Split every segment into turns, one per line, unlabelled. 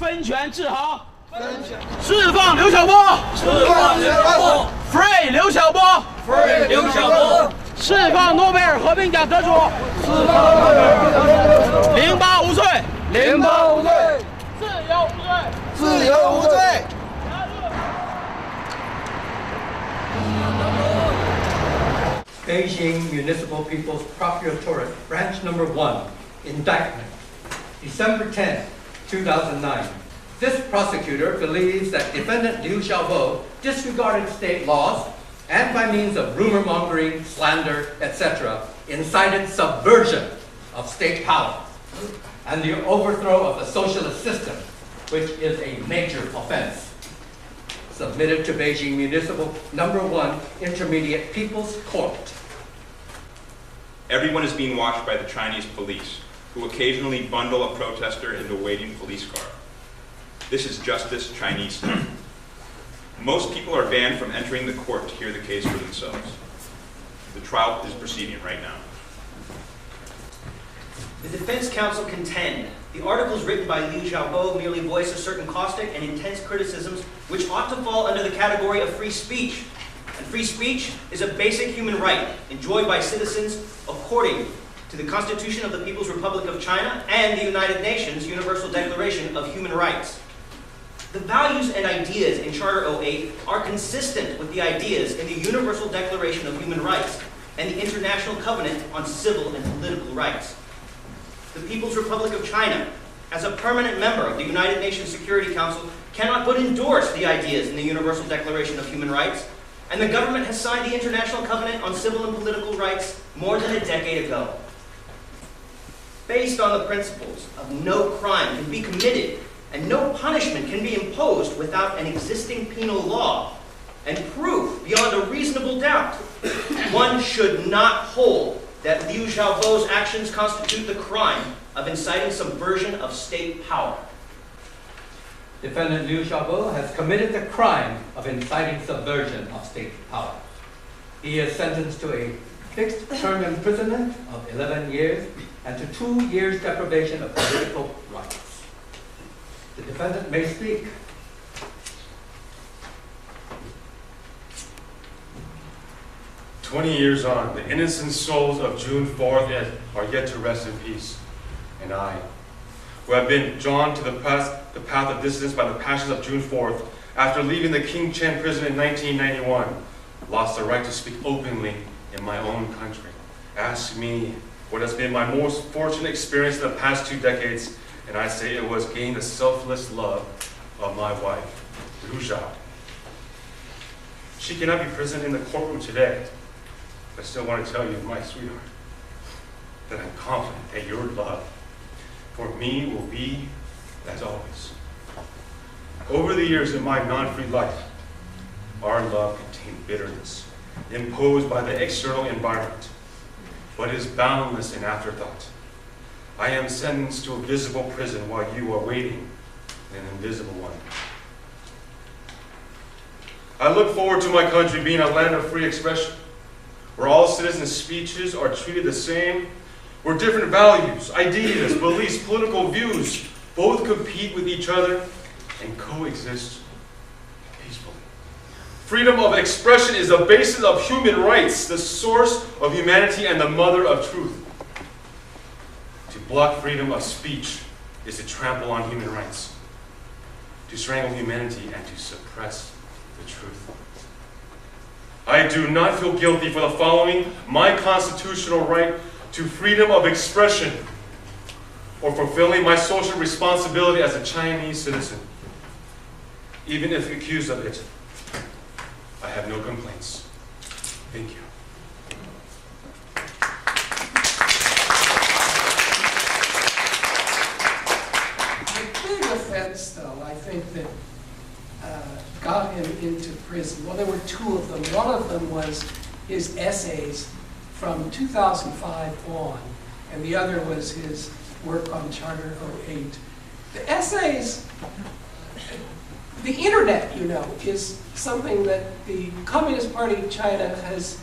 分权治好，释放刘晓波，释放刘晓波 ，Free 刘晓波 ，Free 刘晓波，释放诺贝尔和平奖得主，释放诺贝尔和平奖得主，08无罪，08无罪，自由无罪，自由无罪。
Beijing Municipal People's Procuratorate, Branch Number 1, Indictment, December 10, 2009. This prosecutor believes that defendant Liu Xiaobo disregarded state laws and by means of rumor mongering, slander, etc., incited subversion of state power and the overthrow of the socialist system, which is a major offense. Submitted to Beijing Municipal Number 1 Intermediate People's Court.
Everyone is being watched by the Chinese police, who occasionally bundle a protester into a waiting police car. This is justice Chinese style. Most people are banned from entering the court to hear the case for themselves. The trial is proceeding right now.
The defense counsel contend the articles written by Liu Xiaobo merely voice a certain caustic and intense criticisms which ought to fall under the category of free speech. And free speech is a basic human right enjoyed by citizens according to the Constitution of the People's Republic of China and the United Nations Universal Declaration of Human Rights. The values and ideas in Charter 08 are consistent with the ideas in the Universal Declaration of Human Rights and the International Covenant on Civil and Political Rights. The People's Republic of China, as a permanent member of the United Nations Security Council, cannot but endorse the ideas in the Universal Declaration of Human Rights, and the government has signed the International Covenant on Civil and Political Rights more than a decade ago. Based on the principles of no crime can be committed and no punishment can be imposed without an existing penal law and proof beyond a reasonable doubt, one should not hold that Liu Xiaobo's actions constitute the crime of inciting subversion of state power.
Defendant Liu Xiaobo has committed the crime of inciting subversion of state power. He is sentenced to a fixed term imprisonment of 11 years and to 2 years deprivation of political rights. The defendant may speak.
"20 years on, the innocent souls of June 4th are yet to rest in peace. And I, who have been drawn to the path of dissidence by the passions of June 4th, after leaving the King Chen prison in 1991, lost the right to speak openly in my own country. Ask me what has been my most fortunate experience in the past 2 decades, and I say it was gaining the selfless love of my wife, Liu Xiao. She cannot be present in the courtroom today. I still want to tell you, my sweetheart, that I'm confident that your love for me will be as always. Over the years in my non-free life, our love contained bitterness imposed by the external environment, but is boundless in afterthought. I am sentenced to a visible prison while you are waiting in an invisible one. I look forward to my country being a land of free expression, where all citizens' speeches are treated the same, where different values, ideas, beliefs, political views both compete with each other and coexist peacefully. Freedom of expression is the basis of human rights, the source of humanity and the mother of truth. To block freedom of speech is to trample on human rights, to strangle humanity and to suppress the truth. I do not feel guilty for the following my constitutional right to freedom of expression or fulfilling my social responsibility as a Chinese citizen. Even if accused of it, I have no complaints. Thank you.
The big offense, though, I think that got him into prison, well, there were 2 of them. One of them was his essays from 2005 on, and the other was his work on Charter 08. The essays, the internet, you know, is something that the Communist Party of China has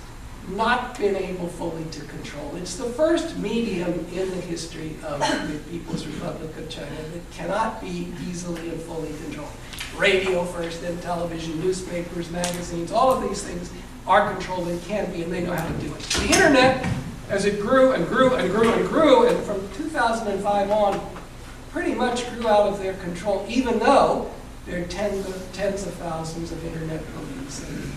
not been able fully to control. It's the first medium in the history of the People's Republic of China that cannot be easily and fully controlled. Radio first, then television, newspapers, magazines, all of these things are controlled and can be, and they know how to do it. The internet, as it grew and grew and grew and grew, and from 2005 on, pretty much grew out of their control, even though there are tens of thousands of internet police and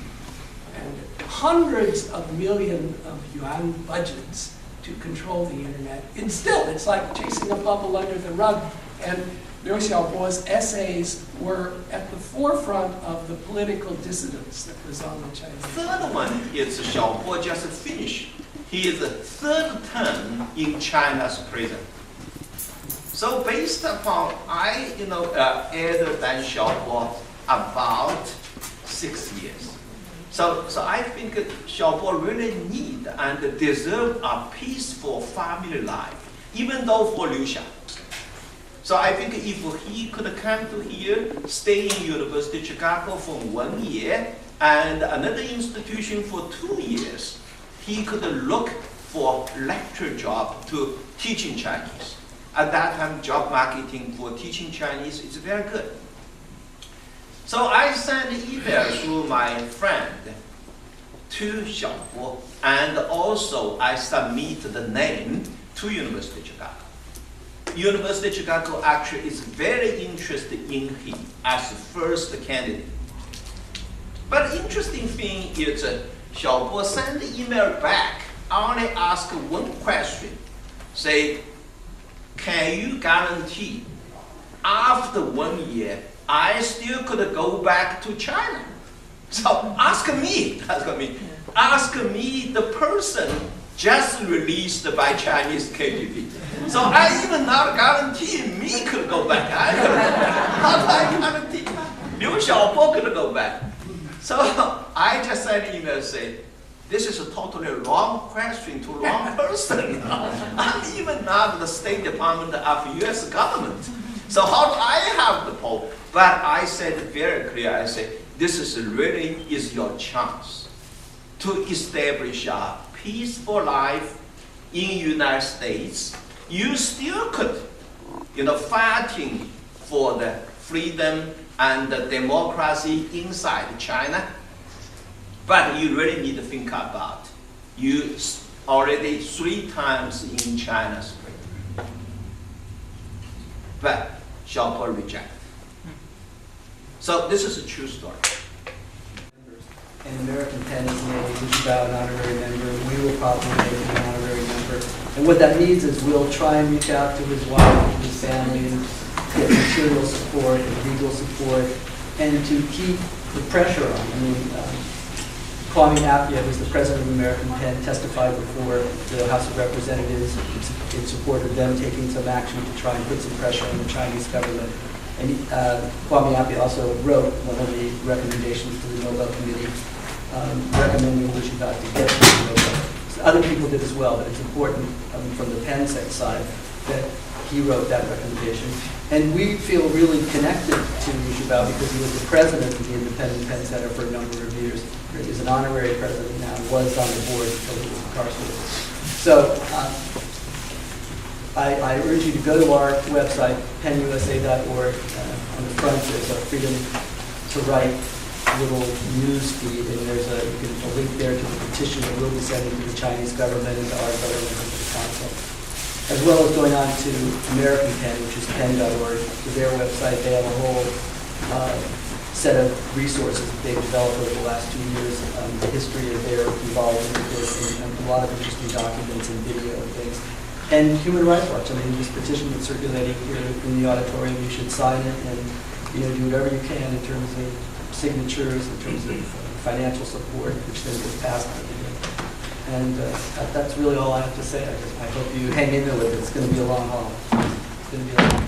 hundreds of millions of yuan budgets to control the internet. And still, it's like chasing a bubble under the rug. And Liu Xiaobo's essays were at the forefront of the political dissidence that was on the Chinese.
Third one is Xiaobo just finished. He is the third term in China's prison. So based upon elder than Xiaobo about 6 years. So I think Xiaobo really need and deserve a peaceful family life, even though for Liu Xia. So I think if he could come to here, stay in University of Chicago for 1 year, and another institution for 2 years, he could look for lecture job to teaching Chinese. At that time, job marketing for teaching Chinese is very good. So I sent an email through my friend to Xiaobo, and also I submit the name to University of Chicago. University of Chicago actually is very interested in him as the first candidate. But the interesting thing is Xiaobo sent the email back, only ask one question, say, can you guarantee after 1 year, I still could go back to China? So ask me, the person just released by Chinese KGB. So I even not guarantee me could go back. How do I guarantee Liu Xiaobo could go back? So I just sent an email saying, this is a totally wrong question to wrong person. I'm even not the State Department of US government. So how do I have the poll? But I said very clear, I said, this is really is your chance to establish a peaceful life in United States. You still could, fighting for the freedom and the democracy inside China. But you really need to think about, you already 3 times in China's prison. But Xiaobo rejected. So this is a true story.
And American Pen is named Liu Xiaobo an honorary member. We will probably make him an honorary member. And what that means is we'll try and reach out to his wife and his family and get material support and legal support, and to keep the pressure on. Kwame Appiah, who's the president of American Pen, testified before the House of Representatives in support of them taking some action to try and put some pressure on the Chinese government. And Kwame Appiah also wrote one of the recommendations to the Nobel Committee, recommending Liu Xiaobo to get the Nobel. So other people did as well, but it's important from the Pen side that he wrote that recommendation. And we feel really connected to Liu Xiaobo because he was the president of the Independent Pen Center for a number of years. He's an honorary president now, was on the board until he was incarcerated. So I urge you to go to our website, penusa.org. On the front, there's a Freedom to Write little news feed, and there's a link there to the petition that we'll be sending to the Chinese government and to our government and to the council. As well as going on to American Pen, which is pen.org, to their website. They have a whole set of resources that they've developed over the last 2 years, the history of their involvement with this, and a lot of interesting documents and video and things. And Human Rights Watch. This petition that's circulating here in the auditorium, you should sign it and do whatever you can in terms of signatures, in terms of financial support, which then gets passed. And that's really all I have to say. I hope you hang in there with it. It's going to be a long haul. It's going to be a long haul.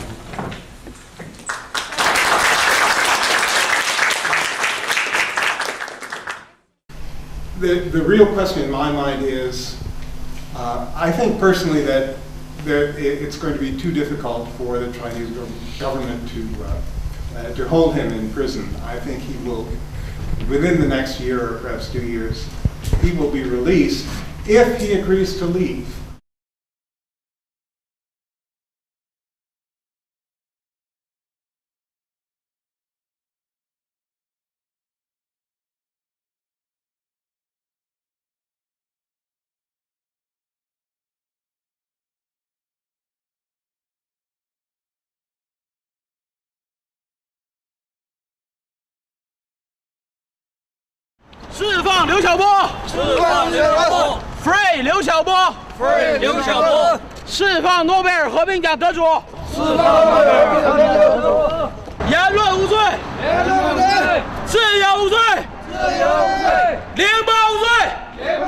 The real question in my mind is, I think personally that it's going to be too difficult for the Chinese government to hold him in prison. I think he will, within the next year or perhaps 2 years, he will be released if he agrees to leave.
释放刘晓波！释放刘晓波 ！Free 刘晓波 ！Free 刘晓波！释放诺贝尔和平奖得主！释放诺贝尔和平奖得主！言论无罪！言论无罪！自由无罪！自由无罪！零八无罪！零八